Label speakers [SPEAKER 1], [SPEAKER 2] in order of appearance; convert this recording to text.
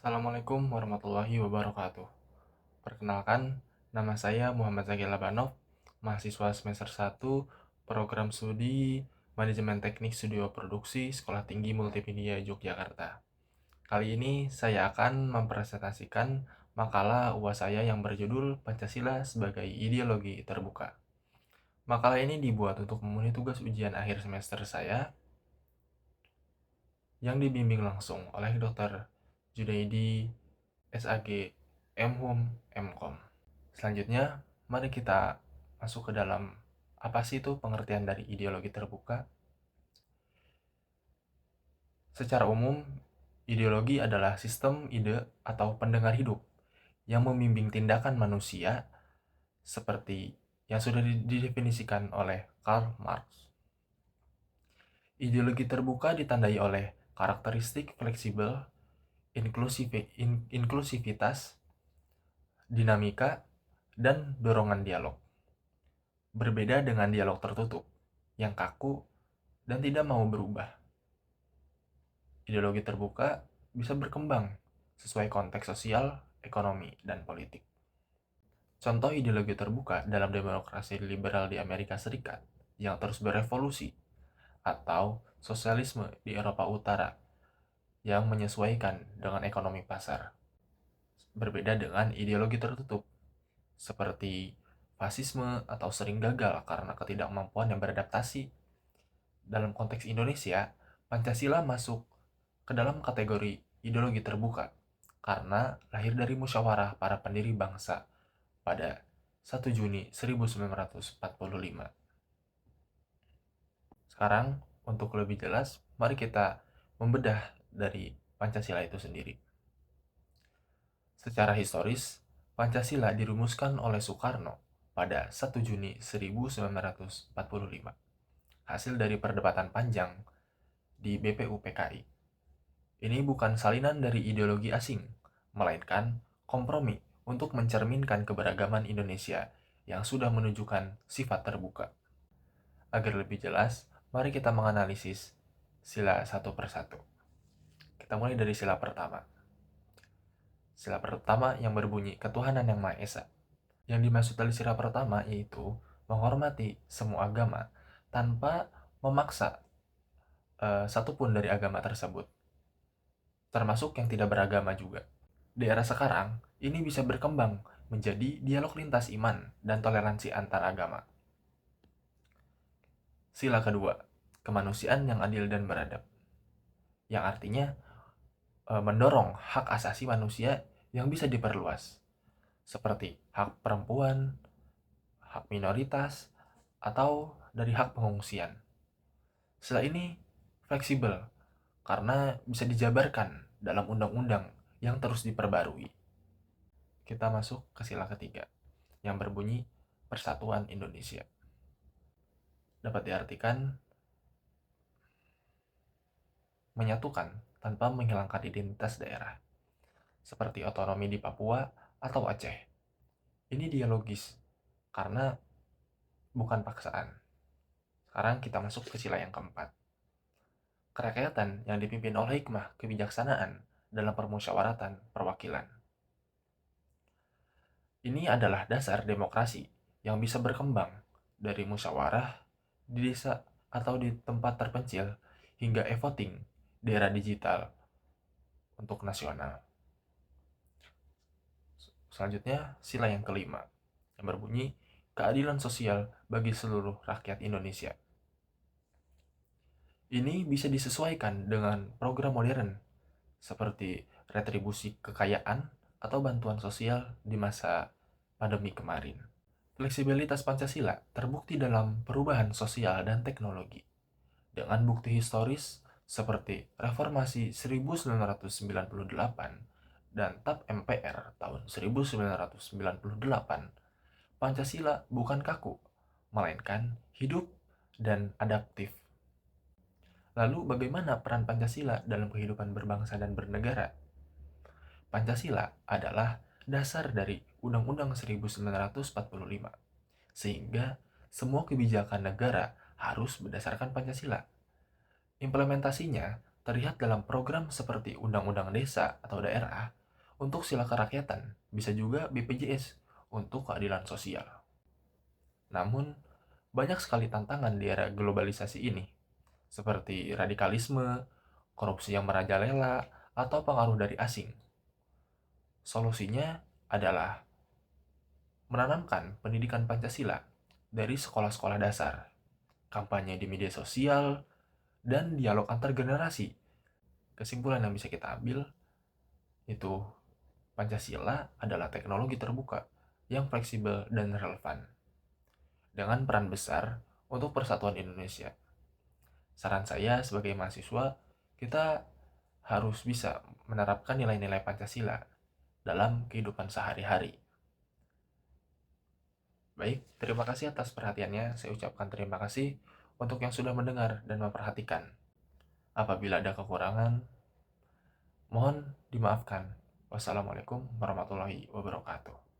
[SPEAKER 1] Assalamualaikum warahmatullahi wabarakatuh. Perkenalkan, nama saya Muhammad Zakil Labanov, mahasiswa semester 1, program studi Manajemen Teknik Studio Produksi Sekolah Tinggi Multimedia Yogyakarta. Kali ini saya akan mempresentasikan makalah UAS saya yang berjudul Pancasila sebagai Ideologi Terbuka. Makalah ini dibuat untuk memenuhi tugas ujian akhir semester saya yang dibimbing langsung oleh Dr. Junaidi SAG MHUM MKOM. Selanjutnya, mari kita masuk ke dalam apa sih itu pengertian dari ideologi terbuka. Secara umum, ideologi adalah sistem ide atau pendengar hidup yang membimbing tindakan manusia seperti yang sudah didefinisikan oleh Karl Marx. Ideologi terbuka ditandai oleh karakteristik fleksibel, inklusivitas, dinamika, dan dorongan dialog. Berbeda dengan dialog tertutup, yang kaku dan tidak mau berubah. Ideologi terbuka bisa berkembang sesuai konteks sosial, ekonomi, dan politik. Contoh ideologi terbuka dalam demokrasi liberal di Amerika Serikat yang terus berevolusi, atau sosialisme di Eropa Utara yang menyesuaikan dengan ekonomi pasar. Berbeda dengan ideologi tertutup, seperti fasisme atau sering gagal karena ketidakmampuan yang beradaptasi. Dalam konteks Indonesia, Pancasila masuk ke dalam kategori ideologi terbuka karena lahir dari musyawarah para pendiri bangsa pada 1 Juni 1945. Sekarang, untuk lebih jelas, mari kita membedah dari Pancasila itu sendiri. Secara historis, Pancasila dirumuskan oleh Soekarno pada 1 Juni 1945, hasil dari perdebatan panjang di BPUPKI. Ini bukan salinan dari ideologi asing, melainkan kompromi untuk mencerminkan keberagaman Indonesia yang sudah menunjukkan sifat terbuka. Agar lebih jelas, mari kita menganalisis sila satu persatu. Kita mulai dari sila pertama. Sila pertama yang berbunyi ketuhanan yang Maha Esa. Yang dimaksud dari sila pertama yaitu menghormati semua agama tanpa memaksa satupun dari agama tersebut, termasuk yang tidak beragama juga. Di era sekarang, ini bisa berkembang menjadi dialog lintas iman dan toleransi antar agama. Sila kedua, kemanusiaan yang adil dan beradab, yang artinya mendorong hak asasi manusia yang bisa diperluas, seperti hak perempuan, hak minoritas, atau dari hak pengungsian. Sila ini fleksibel karena bisa dijabarkan dalam undang-undang yang terus diperbarui. Kita masuk ke sila ketiga, yang berbunyi Persatuan Indonesia. Dapat diartikan menyatukan tanpa menghilangkan identitas daerah, seperti otonomi di Papua atau Aceh. Ini dialogis, karena bukan paksaan. Sekarang kita masuk ke sila yang keempat. Kerakyatan yang dipimpin oleh hikmah kebijaksanaan dalam permusyawaratan perwakilan. Ini adalah dasar demokrasi yang bisa berkembang dari musyawarah di desa atau di tempat terpencil hingga e-voting di era digital untuk nasional. Selanjutnya, sila yang kelima, yang berbunyi keadilan sosial bagi seluruh rakyat Indonesia. Ini bisa disesuaikan dengan program modern, seperti retribusi kekayaan atau bantuan sosial di masa pandemi kemarin. Fleksibilitas Pancasila terbukti dalam perubahan sosial dan teknologi, dengan bukti historis seperti Reformasi 1998 dan TAP MPR tahun 1998, Pancasila bukan kaku, melainkan hidup dan adaptif. Lalu bagaimana peran Pancasila dalam kehidupan berbangsa dan bernegara? Pancasila adalah dasar dari Undang-Undang 1945, sehingga semua kebijakan negara harus berdasarkan Pancasila. Implementasinya terlihat dalam program seperti Undang-Undang Desa atau Daerah untuk sila kerakyatan, bisa juga BPJS untuk keadilan sosial. Namun, banyak sekali tantangan di era globalisasi ini, seperti radikalisme, korupsi yang merajalela, atau pengaruh dari asing. Solusinya adalah menanamkan pendidikan Pancasila dari sekolah-sekolah dasar, kampanye di media sosial, dan dialog antar generasi. Kesimpulan yang bisa kita ambil itu Pancasila adalah teknologi terbuka yang fleksibel dan relevan, dengan peran besar untuk persatuan Indonesia. Saran saya sebagai mahasiswa, kita harus bisa menerapkan nilai-nilai Pancasila dalam kehidupan sehari-hari. Baik, terima kasih atas perhatiannya. Saya ucapkan terima kasih untuk yang sudah mendengar dan memperhatikan. Apabila ada kekurangan, mohon dimaafkan. Wassalamualaikum warahmatullahi wabarakatuh.